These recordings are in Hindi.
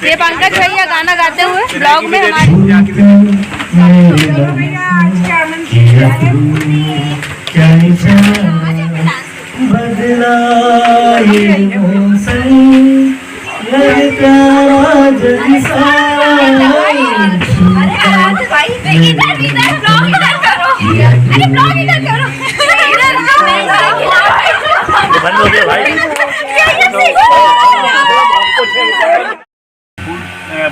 ये पंकज भैया गाना गाते हुए ब्लॉग में हमारे बंद हो गया भाई।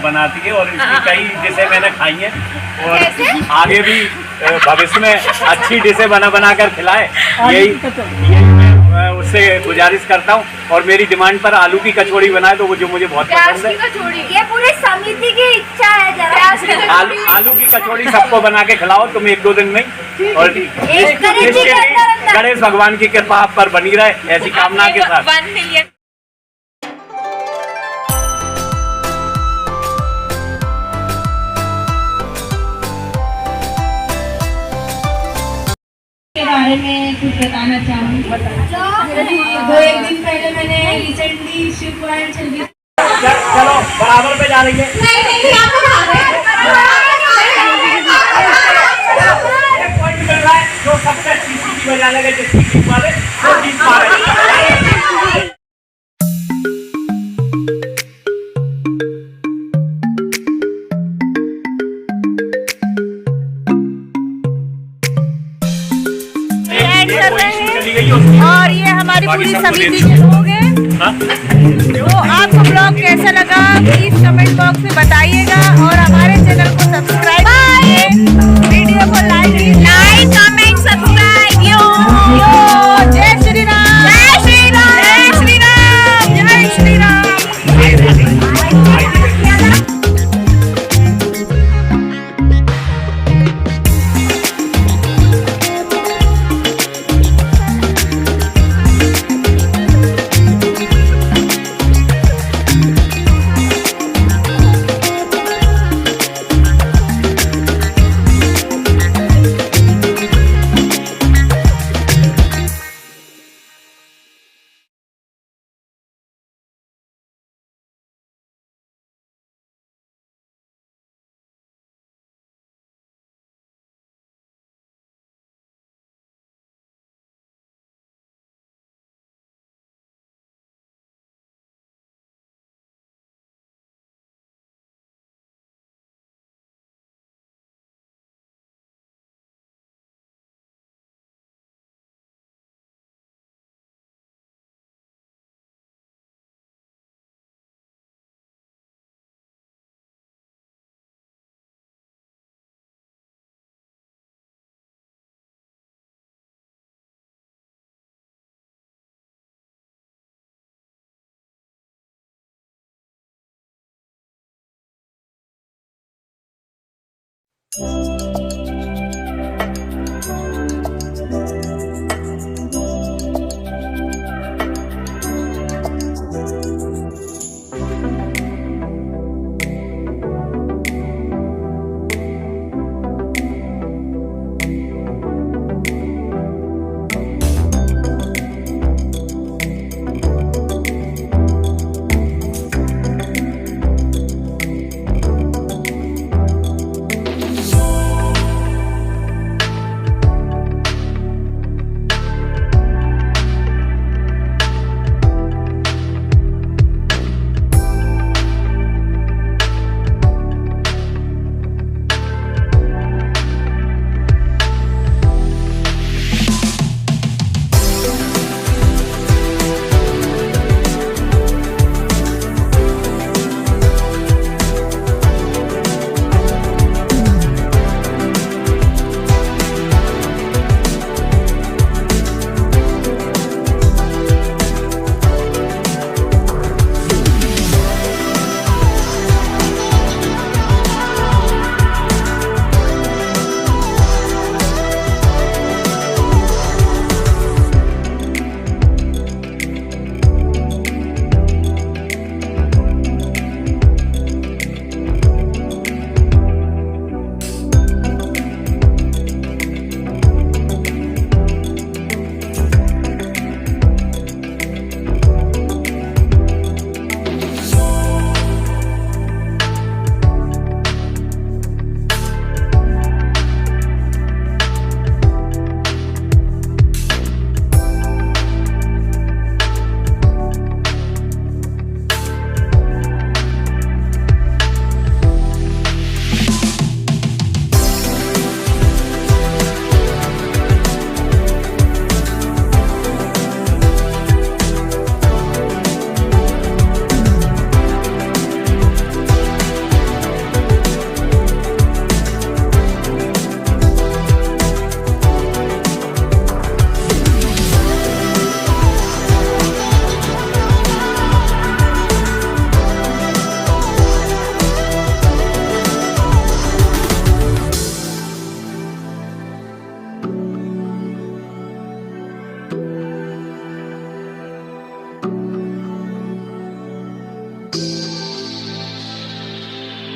बनाती है और इसकी कई डिशें मैंने खाई हैं और आगे भी भविष्य में अच्छी डिशें बना कर खिलाए, यही मैं उससे गुजारिश करता हूँ। और मेरी डिमांड पर आलू की कचौड़ी बनाए तो वो जो मुझे बहुत पसंद है। ये पूरी समिति की इच्छा है। आलू की कचौड़ी सबको बना के खिलाओ तुम 1-2 दिन में, और गणेश भगवान की कृपा आप पर बनी रहे, ऐसी कामना के साथ। के बारे में कुछ बताना चाहूँगी। 2-1 दिन पहले मैंने रिसेंटली शिव पुराण चल रही। चलो बराबर पे जा रही है। नहीं आप तो भाग रहे एक पॉइंट मिल रहा है, जो सबसे अच्छी सीटी बजा लेगा जिसकी जीत वाले वो जीत पा रहे हैं। और ये हमारी पूरी समिति के लोग हैं। तो आपको ब्लॉग कैसा लगा प्लीज कमेंट बॉक्स में बताइएगा और हमारे चैनल को सब्सक्राइब कीजिए, वीडियो को लाइक कमेंट सब्सक्राइब। जय श्री राम, जय श्री राम, जय श्री राम, जय श्री राम।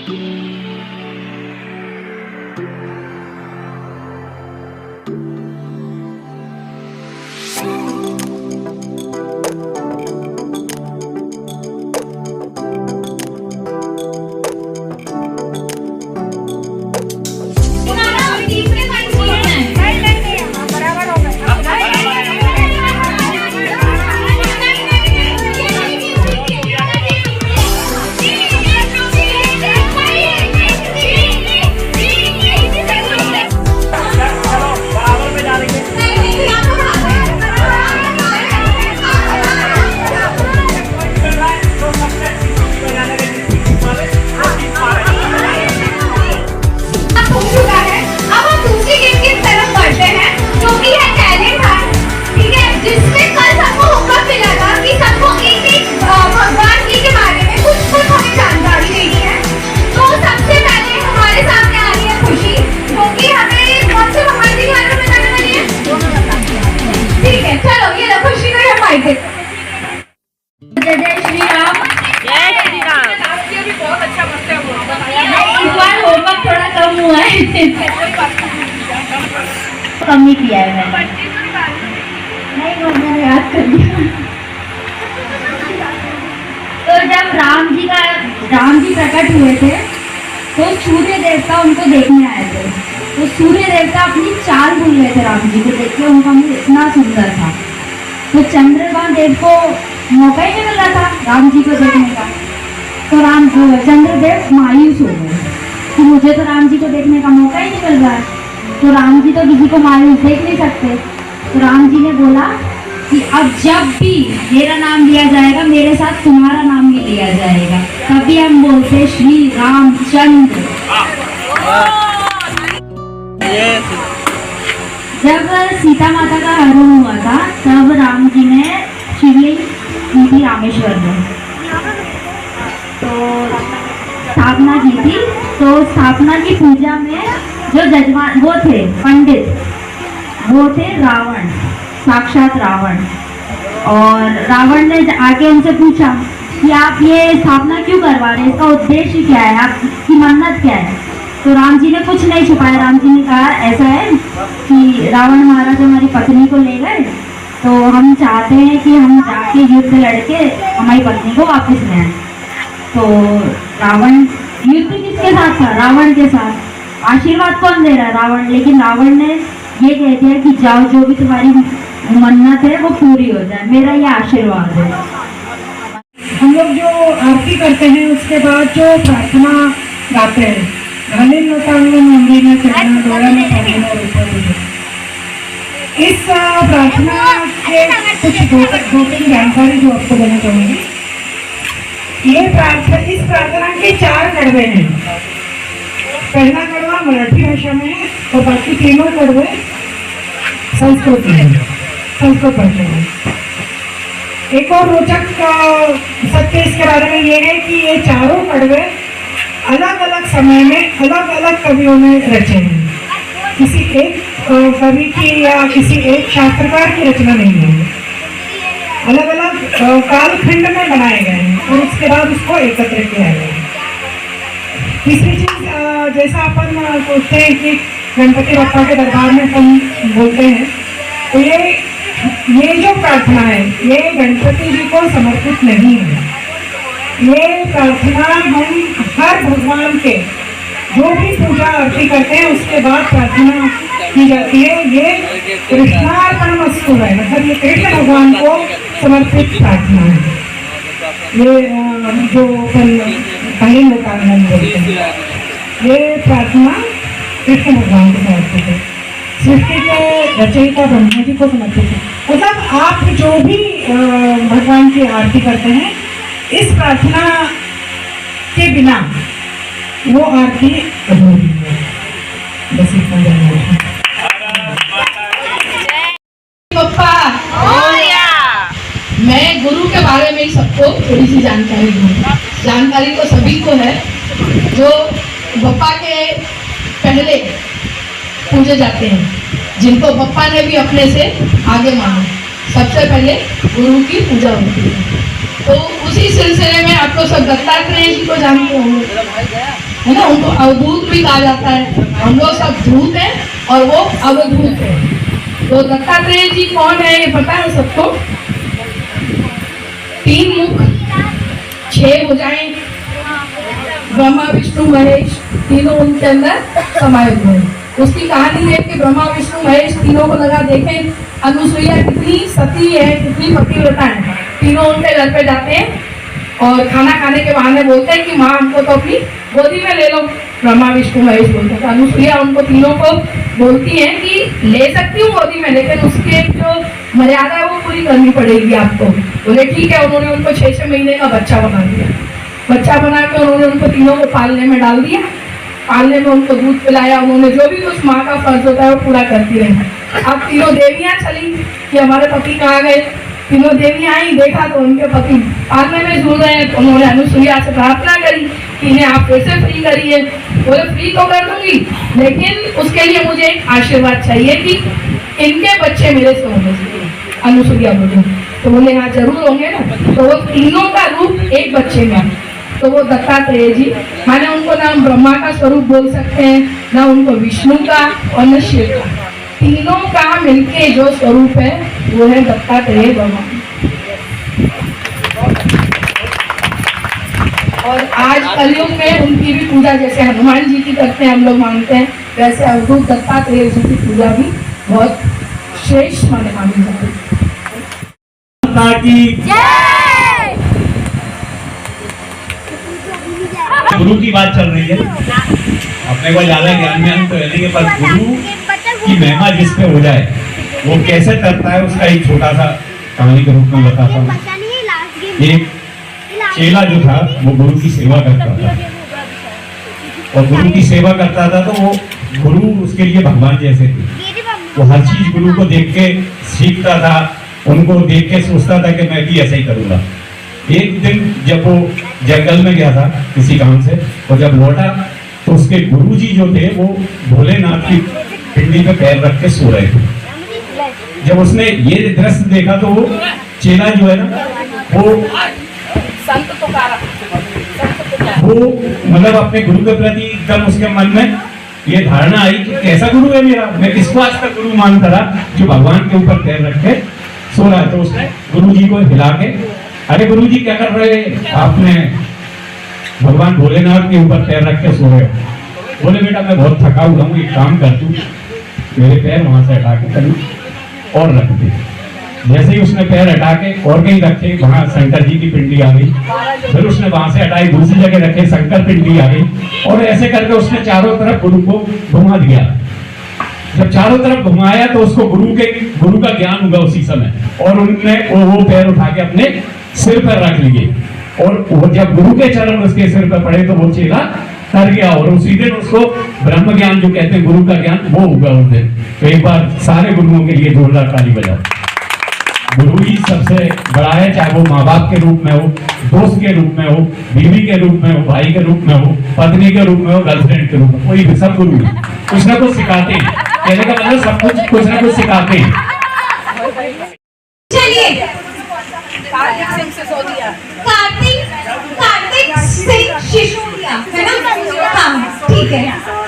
कम ही किया है मैंने, नहीं वो मैंने याद कर लिया। तो जब राम जी प्रकट हुए थे तो सूर्य देवता उनको देखने आए थे। तो सूर्य देवता अपनी चाल भूल गए थे राम जी को देख के, उनका मुँह इतना सुंदर था। तो चंद्रमा देव को मौका ही नहीं मिल रहा था राम जी को देखने का। तो चंद्रदेव मायूस हो गए कि मुझे तो राम जी को देखने का मौका ही नहीं मिल रहा है। तो राम जी तो किसी को मायूस देख नहीं सकते। तो राम जी ने बोला कि अब जब भी मेरा नाम लिया जाएगा मेरे साथ तुम्हारा नाम भी लिया जाएगा, तभी हम बोलते श्री रामचंद्र। जब सीता माता का हरण हुआ था तब राम जी ने शिवलिंग की थी रामेश्वर में, तो स्थापना की थी। तो स्थापना की पूजा में जो जजमान वो थे पंडित, वो थे रावण, साक्षात रावण। और रावण ने आके उनसे पूछा कि आप ये स्थापना क्यों करवा रहे हैं, इसका उद्देश्य क्या है, आपकी मन्नत क्या है। तो राम जी ने कुछ नहीं छुपाया। राम जी ने कहा ऐसा है कि रावण महाराज हमारी पत्नी को ले गए, तो हम चाहते हैं कि हम जाके युद्ध लड़के हमारी पत्नी को वापस ले आए। तो रावण युद्ध किसके साथ था? रावण के साथ। आशीर्वाद कौन दे रहा है? रावण। लेकिन रावण ने ये कह दिया कि जाओ, जो भी तुम्हारी मन्नत है वो पूरी हो जाए, मेरा ये आशीर्वाद है। हम लोग जो आरती करते हैं उसके बाद जो प्रार्थना गाते हैं, इस प्रार्थना के कुछ दो तीन जानकारी जो आपको देना चाहूँगी। इस प्रार्थना के 4 कड़वे हैं। पहला कड़वा मराठी भाषा में है और बाकी तीनों कड़वे संस्कृत भाषा में। एक और रोचक सत्य इसके बारे में ये है कि ये चारों कड़वे अलग अलग समय में अलग अलग कवियों ने रचे हैं। किसी एक कवि की या किसी एक शास्त्रकार की रचना नहीं है, अलग अलग कालखंड में बनाए गए हैं और उसके बाद उसको एकत्र किया गया है। तीसरी चीज, जैसा अपन सोचते हैं कि गणपति बप्पा के दरबार में हम बोलते हैं, तो ये जो प्रार्थना है ये गणपति जी को समर्पित नहीं है। ये प्रार्थना हम हर भगवान के जो भी पूजा आरती करते हैं उसके बाद प्रार्थना की जाती है। ये कृष्णार्पणमस्तु है, मतलब ये कृष्ण भगवान को समर्पित प्रार्थना है। ये जो पहले लोकार्पण बोलते हैं, ये प्रार्थना कृष्ण भगवान को समर्पित है, सृष्टि के रचयिता ब्रह्मा जी को समर्पित है। मतलब आप जो भी भगवान की आरती करते हैं इस प्रार्थना के बिना वो आरती अधूरी है। बस इतना जानना है। पप्पा मैं गुरु के बारे में सबको थोड़ी सी जानकारी दूँ। जानकारी तो सभी को है, जो बप्पा के पहले पूजे जाते हैं, जिनको बप्पा ने भी अपने से आगे माना, सबसे पहले गुरु की पूजा होती है। तो उसी सिलसिले में आप लोग सब दत्तात्रेय जी को जानते होंगे, है ना, उनको अवधूत भी कहा जाता है। हम लोग सब धूत हैं और वो अवधूत है। तो दत्तात्रेय जी कौन है ये पता है सबको? 3 मुख, 6 भुजाएं, ब्रह्मा विष्णु महेश तीनों उनके अंदर समाये हुए हैं। उसकी कहानी है कि ब्रह्मा विष्णु महेश तीनों को लगा देखें अनुसुईया कितनी सती है, कितनी पतिव्रता है। तीनों उनके घर पे जाते हैं और खाना खाने के बहाने बोलते हैं कि माँ हमको तो अपनी गोदी में ले लो। ब्रह्मा विष्णु महेश बोलते हैं। तो अनुसुईया उनको तीनों को बोलती है कि ले सकती हूँ गोदी में, लेकिन उसकी एक जो मर्यादा है वो पूरी करनी पड़ेगी आपको। बोले ठीक है। उन्होंने उनको 6 महीने का बच्चा बना दिया। बच्चा बना के उन्होंने उनको तीनों को पालने में डाल दिया। पालने में उनको दूध पिलाया। उन्होंने जो भी कुछ माँ का फर्ज होता है वो पूरा करती रही। अब तीनों देवियाँ चली कि हमारे पति कहाँ गए। तीनों देवियाँ आई, देखा तो उनके पति पालने में झूल रहे हैं। तो उन्होंने अनुसुईया से प्रार्थना करी कि इन्हें आप कैसे फ्री करिए। बोले फ्री तो कर दूंगी, लेकिन उसके लिए मुझे एक आशीर्वाद चाहिए कि इनके बच्चे मेरे से होने चाहिए। अनुसुईया बोली। तो बोले हाँ जरूर होंगे ना। तो वो तीनों का रूप एक बच्चे में, तो वो दत्तात्रेय जी, माने उनको ना हम ब्रह्मा का स्वरूप बोल सकते हैं, ना उनको विष्णु का और न शिव का, तीनों का मिलके जो स्वरूप है वो है दत्तात्रेय भगवान। और आज कलयुग में उनकी भी पूजा जैसे हनुमान जी की करते हैं हम लोग मानते हैं, वैसे अवधूत दत्तात्रेय जी की पूजा भी बहुत श्रेष्ठ मानी जाती है। गुरु की बात चल रही है। अपने को ज्यादा ज्ञान तो है नहीं, पर गुरु की महिमा जिस पे हो जाए वो कैसे करता है उसका एक छोटा सा कहानी के रूप में बताता हूँ। एक चेला जो था वो गुरु की सेवा करता था, और गुरु की सेवा करता था तो वो गुरु उसके लिए भगवान जैसे थे। वो हर चीज गुरु को देख के सीखता था, उनको देख के सोचता था कि मैं भी ऐसा ही करूँगा। एक दिन जब वो जंगल में गया था किसी काम से, और जब लौटा तो उसके गुरुजी जो थे वो भोलेनाथ की पिंडी पे पैर रख के सो रहे थे। जब उसने ये दृश्य देखा तो वो चेला जो है ना वो मतलब अपने गुरु के प्रति एकदम उसके मन में ये धारणा आई कि कैसा गुरु है मेरा, मैं किसको आज तक गुरु मानता था जो भगवान के ऊपर पैर रख के सो रहा है। तो उसने गुरु जी को हिला के, अरे गुरु जी क्या कर रहे हैं, आपने भगवान भोलेनाथ के ऊपर पैर रख के सो रहे हो। बोले बेटा मैं बहुत थका हुआ हूँ, एक काम कर तू मेरे पैर वहां से हटा के कहीं और रख दे। जैसे ही उसने पैर हटा के और कहीं रखे, वहां शंकर जी की पिंडी आ गई। फिर उसने वहां से हटाई, दूसरी जगह रखे, शंकर पिंडी आ गई। और ऐसे करके उसने चारों तरफ गुरु को घुमा दिया। जब चारों तरफ घुमाया तो उसको गुरु का ज्ञान हुआ उसी समय, और उन्होंने वो पैर उठा के अपने सिर पर रख लिए। और वो जब गुरु के चरण उसके सिर पर पड़े तो वो चेला तर गया, और उसी दिन उसको ब्रह्म ज्ञान जो कहते हैं गुरु का ज्ञान वो हुआ उस दिन। तो एक बार सारे गुरुओं के लिए जोरदार ताली बजाओ। गुरु ही सबसे बड़ा है, चाहे वो माँ बाप के रूप में हो, दोस्त के रूप में हो, बीवी के रूप में हो, भाई के रूप में हो, पत्नी के रूप में हो, गर्लफ्रेंड के रूप में, कोई भी सब गुरु है। कुछ ना कुछ सिखाते हैं, कहने का मतलब सब कुछ ना कुछ सिखाते हैं। चलिए कार्तिक सिंह सिसोदिया है ना? हाँ ठीक है,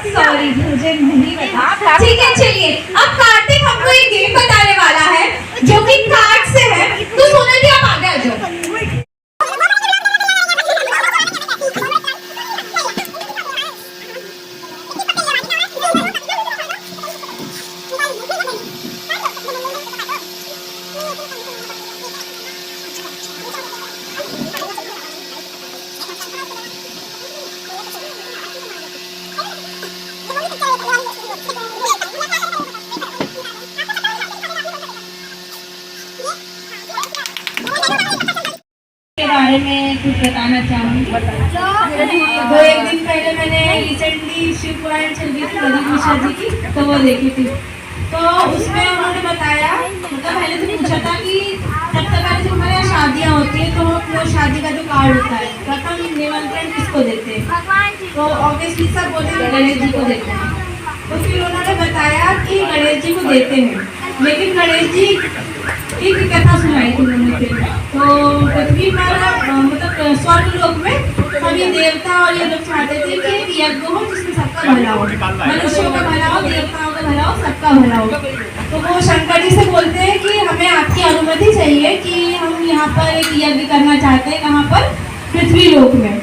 सॉरी मुझे नहीं पता। ठीक है चलिए, अब कार्तिक हमको एक गेम बताने वाला है जो कि कार्ड से है। तो सोनल जी आप आगे आ जाओ। के बारे में कुछ बताना चाहूँगी। तो एक दिन पहले मैंने रिसेंटली शिव पुराण चल रही थी रवि मिश्रा जी की, तो वो देखी थी। तो उसमें उन्होंने बताया, मतलब पहले तो पूछा था कि सबसे पहले जब हमारे यहाँ शादियाँ होती है तो वो शादी का जो कार्ड होता है, प्रथम निमंत्रण किसको देते हैं? तो ऑब्वियसली सब बोलते हैं गणेश जी को देते हैं। तो फिर उन्होंने बताया कि गणेश जी को देते हैं, लेकिन गणेश जी एक कथा सुनाई थी उन्होंने। फिर तो पृथ्वी पर मतलब स्वर्ग लोक में सभी देव देवता और ये लोग चाहते थे कि एक यज्ञ हो जिसमें सबका भला हो, मनुष्यों का भला हो, देवताओं का भला हो, सबका भला हो। तो वो शंकर जी से बोलते हैं कि हमें आपकी अनुमति चाहिए कि हम यहाँ पर एक यज्ञ करना चाहते हैं, कहाँ पर, पृथ्वी लोक में।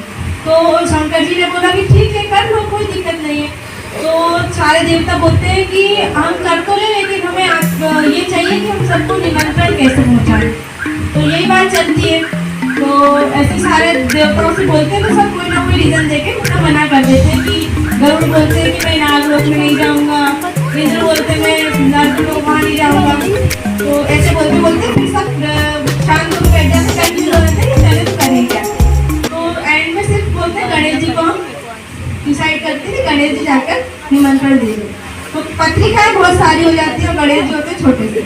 तो शंकर जी ने बोला कि ठीक है कर लो, कोई दिक्कत नहीं है। तो सारे देवता बोलते हैं कि हम कर तो ले, लेकिन हमें ये चाहिए कि हम सबको निमंत्रण कैसे पहुँचाएं। तो यही बात चलती है। तो ऐसे सारे देवताओं से बोलते हैं तो सब कोई ना कोई रीजन देके मतलब मना कर देते हैं कि गरुड़ बोलते हैं कि मैं नागलोक में नहीं जाऊँगा, इंद्र बोलते हैं मैं नागलोक वहाँ नहीं जाऊँगा। तो ऐसे बोलते बोलते फिर सब शांत होकर बैठ जाते, कंफ्यूज हो जाते हैं पहले तो करें क्या। तो एंड में सिर्फ बोलते हैं गणेश जी को हम डिसाइड करते हैं कि गणेश जी जाकर निमंत्रण दे दो। तो पत्रिकाएं बहुत सारी हो जाती है और गणेश जी होते हैं छोटे से,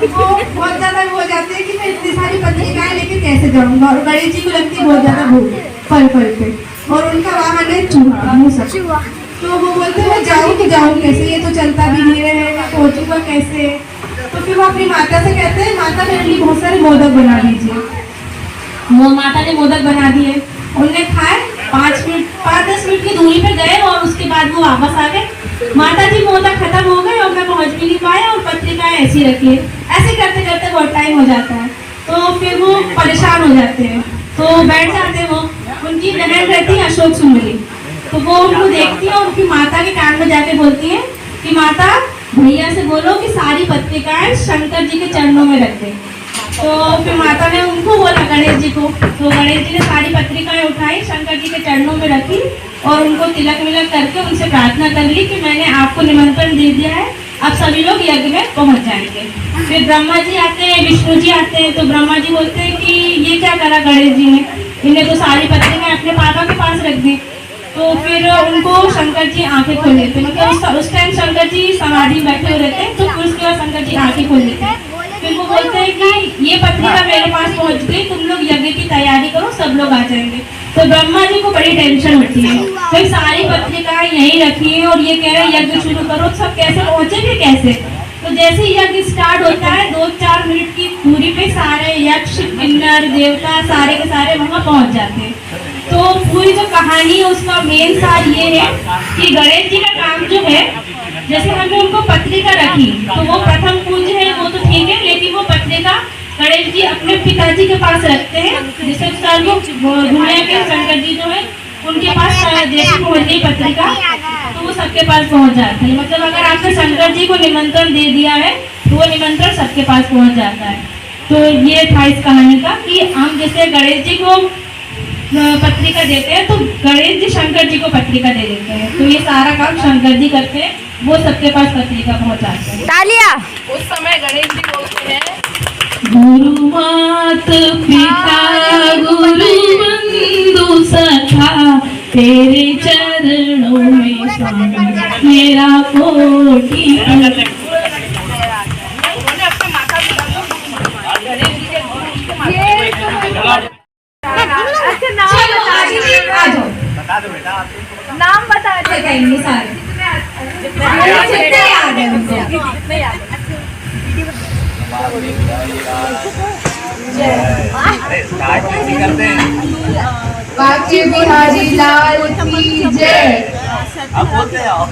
वो बहुत ज़्यादा हो जाते हैं कि मैं इतनी सारी पत्रिकाएं लेके कैसे जाऊँगा। और गणेश जी को लगती है बहुत ज़्यादा भूख फल फल पे, और उनका वाहन है चूहा, मूसक। तो वो बोलते हैं मैं जाऊँ तो जाऊँ कैसे, ये तो चलता भी नहीं है, मैं पहुँचूँगा कैसे। तो फिर वो अपनी माता से कहते हैं माता मेरे लिए बहुत सारे मोदक बना दीजिए। वो माता ने मोदक बना दिए, उनने खाए, 5-10 मिनट की दूरी पे गए और उसके बाद वो वापस आ गए। माता जी मोदक खत्म हो गए और मैं पहुंच भी नहीं पाया और पत्रिकाएं ऐसी रखी। ऐसे करते करते बहुत टाइम हो जाता है। तो फिर वो परेशान हो जाते हैं, तो बैठ जाते हैं। वो उनकी बहन रहती है अशोक सुंदरी, तो वो उनको देखती है और उनकी माता के कान में जाके बोलती है कि माता भैया से बोलो कि सारी पत्रिकाएं शंकर जी के चरणों में रख दें। तो फिर माता ने उनको बोला गणेश जी को, तो गणेश जी ने सारी पत्रिकाएं उठाई, शंकर जी के चरणों में रखी और उनको तिलक विलक करके उनसे प्रार्थना कर ली कि मैंने आपको निमंत्रण दे दिया है, अब सभी लोग यज्ञ में पहुंच जाएंगे। फिर ब्रह्मा जी आते हैं, विष्णु जी आते हैं। तो ब्रह्मा जी बोलते हैं कि ये क्या करा गणेश जी ने, इन्हें तो सारी पत्रिकाएं अपने पापा के पास रख दी। तो फिर उनको शंकर जी आंखें खोल लेते हैं, मतलब उस टाइम शंकर जी समाधि बैठे हुए रहते हैं। तो फिर उसके बाद शंकर जी आंखें खोल लेते हैं। फिर वो बोलते हैं कि ये पत्रिका मेरे पास पहुंच गई, तुम लोग यज्ञ की तैयारी करो, सब लोग आ जाएंगे। तो ब्रह्मा जी को बड़ी टेंशन होती है, भाई सारी पत्रिकाएं यहीं रखी है और ये कह रहे हैं यज्ञ शुरू करो, सब कैसे पहुंचेंगे कैसे। तो जैसे ही यज्ञ स्टार्ट होता है 2-4 मिनट की दूरी पे सारे यक्ष किन्नर देवता सारे के सारे वहाँ पहुंच जाते हैं। तो पूरी जो कहानी है उसका मेन सार ये है कि गणेश जी का काम जो है, जैसे हमने उनको पत्रिका रखी तो वो प्रथम पूज्य है, वो तो ठीक है, लेकिन वो पत्रिका गणेश जी अपने पिताजी के पास रखते हैं। जैसे सर्व दुनिया के शंकर जी जो है उनके पास जैसे पहुंच गई पत्रिका तो वो सबके पास पहुंच जाती है। मतलब अगर आपने शंकर जी को निमंत्रण दे दिया है तो वो निमंत्रण सबके पास पहुंच जाता है। तो ये था इस कहानी का कि हम जैसे गणेश जी को पत्रिका देते हैं तो गणेश जी शंकर जी को पत्रिका दे देते हैं। तो ये सारा काम शंकर जी करते हैं, वो सबके पास पत्रिका पहुंचाते हैं। तालियां। उस समय गणेश जी बोलते हैं गुरु मात पिता गुरु बंधु सखा तेरे चरणों में स्वामी मेरा कोटि। उन्होंने अपने माता पिता को गणेश जी के अच्छा नाम चलो बता आगे दीजिए। आ जाओ, बता दो बेटा आप। नाम बता बताएंगे सारे जितने याद है उनको। अरे स्टार्ट नहीं करते हैं। बाके बिहारी लाल की जय। अब बोलते आओ।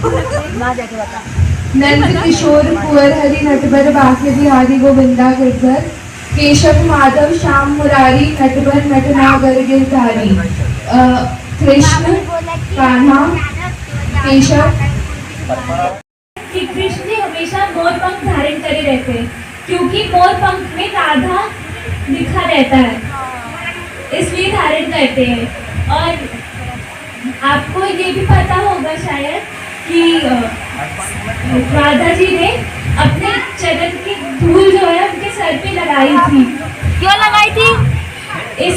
नंद किशोर कुंवर हरि नटवर बाके बिहारी गोविंदा गिरधर केशव माधव श्याम मुरारी नटवर नटनागर गिरधारी कृष्ण कान्हा केशव। कि कृष्ण जी हमेशा मोर पंख धारण करे रहते हैं क्योंकि मोर पंख में राधा लिखा रहता है, इसलिए धारण करते हैं। और आपको ये भी पता होगा शायद कि राधा जी ने अपने चरण की धूल जो है उनके सर पे लगाई थी। क्यों लगाई थी? इस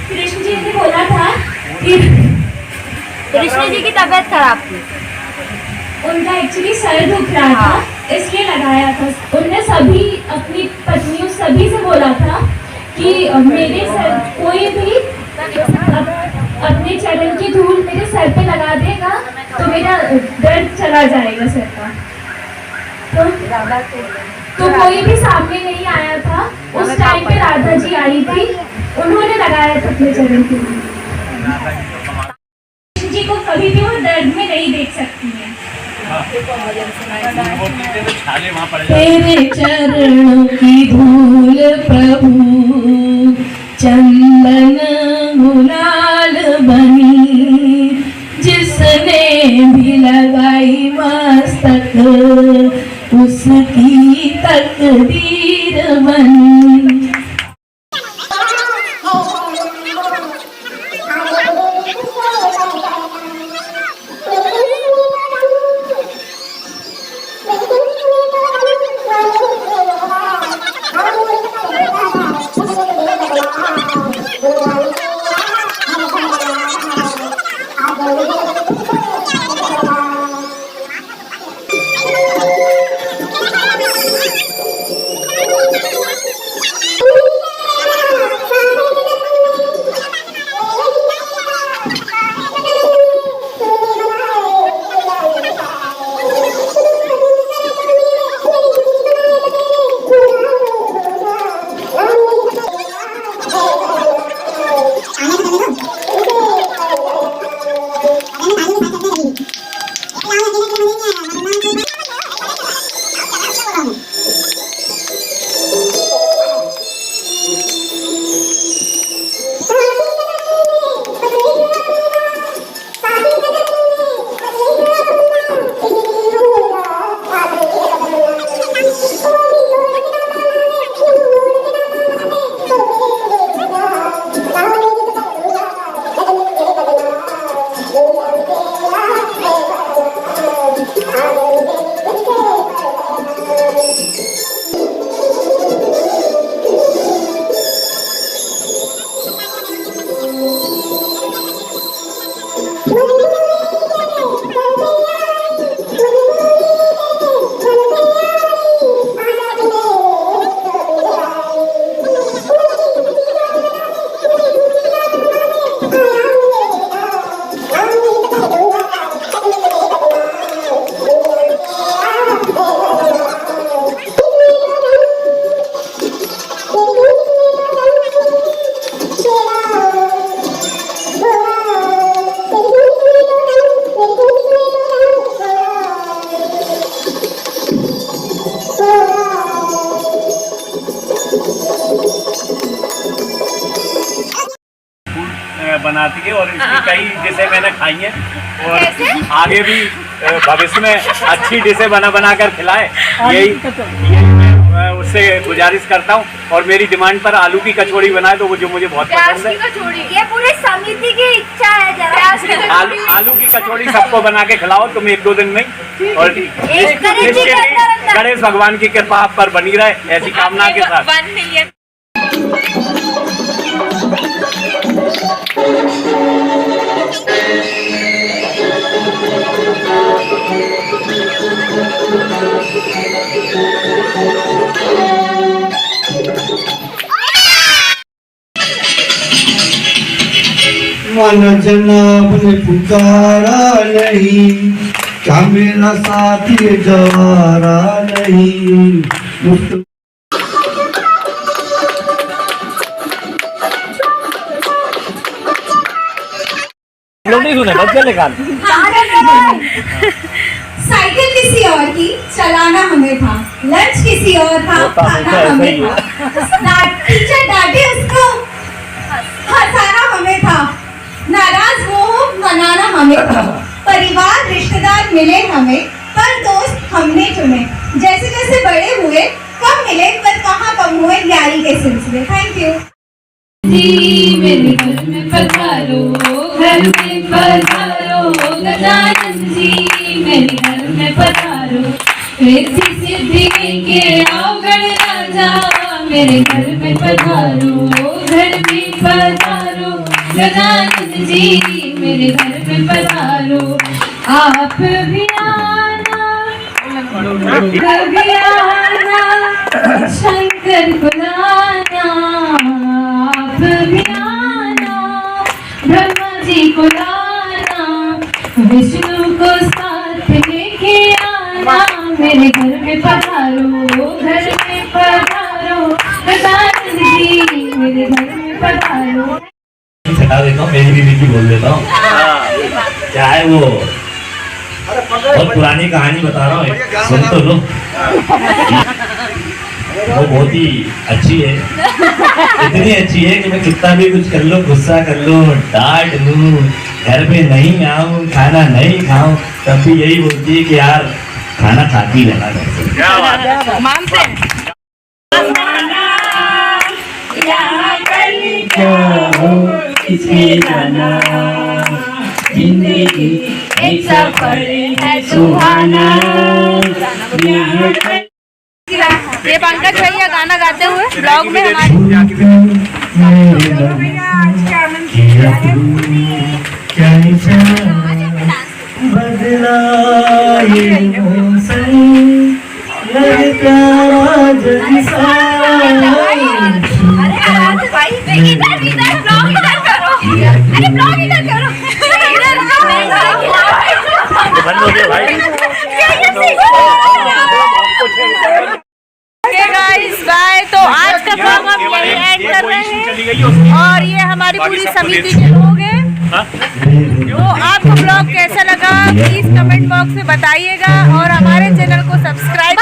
कृष्ण जी ने बोला था कि कृष्ण जी की तबीयत खराब थी, उनका एक्चुअली सर दुख रहा था, इसलिए लगाया था। उनने सभी अपनी पत्नियों सभी से बोला था कि मेरे सर कोई भी अपने चरण की धूल मेरे सर पे लगा देगा तो मेरा दर्द चला जाएगा सर का। तो कोई भी सामने नहीं आया था। उस टाइम पे राधा जी आई थी, उन्होंने लगाया था अपने चरण की धूल। जी को कभी भी वो दर्द में नहीं देख सकती है। वो पीते तो छाले वहाँ पड़ जाते। तेरे चरणों की धूल प्रभु चंदन गुलाल बनी, जिसने भी लगाई मस्तक उसकी तकदीर बनी। बनाती है और इसकी कई डिशें मैंने खाई हैं और आगे भी भविष्य में अच्छी डिशें बना कर खिलाए, यही मैं उससे गुजारिश करता हूँ। और मेरी डिमांड पर आलू की कचौड़ी बनाए तो वो जो मुझे बहुत पसंद है। ये पूरी समिति की इच्छा है जरा। आलू की कचौड़ी सबको बना के खिलाओ तुम 1-2 दिन में। और गणेश भगवान की कृपा आप पर बनी रहे, ऐसी कामना के साथ। 1 मिलियन मन जनाब ने पुकारा नहीं, क्या मेरा साथी गवारा नहीं। लोग नहीं सुने, बस निकाल। साइकिल किसी और की, चलाना हमें था। लंच किसी और था, खाना हमें था। टीचर डांटे उसको, हंसाना हमें था। नाराज वो हो, मनाना हमें था। परिवार रिश्तेदार मिले हमें, पर दोस्त हमने चुने। जैसे जैसे बड़े हुए कम मिले, पर कहाँ कम हुए यारी के सिलसिले। Thank you. मेरे घर में पधारो, घर में पधारो गजानन जी, मेरे घर में पधारो। रिद्धि सिद्धि के आओ गणराजा, मेरे घर में पधारो, घर में पधारो गजानन जी, मेरे घर में पधारो। आप भी आना, कभी आना, शंकर को लाना। आप भी आना, ब्रह्मा जी को लाना, विष्णु को साथ लेके आना। मेरे घर में पधारो, घर में पधारो गजानन जी, मेरे घर में पधारो। बता देता हूँ, मेरी बीवी की बोल देता हूँ। क्या है वो, बहुत पुरानी कहानी बता रहा हूँ, सुन तो लो। वो बहुत ही अच्छी है, इतनी अच्छी है कि मैं कितना भी कुछ कर लो, गुस्सा कर लो, डांट लूं, घर पे नहीं आऊं, खाना नहीं खाऊं, तब भी यही बोलती है कि यार खाना खाती रहना घर से। क्या बात है। मानते हैं। जिंदगी एक सफर है सुहाना। ये पंकज भैया गाना गाते हुए ब्लॉग में हमारे बदला ये मौसम, लगता आज बंद हो गया भाई। Guys bye. तो आज का ब्लॉग हम यही एंड कर रहे हैं और ये हमारी पूरी समिति के लोग हैं। तो आपको ब्लॉग कैसा लगा प्लीज कमेंट बॉक्स में बताइएगा और हमारे चैनल को सब्सक्राइब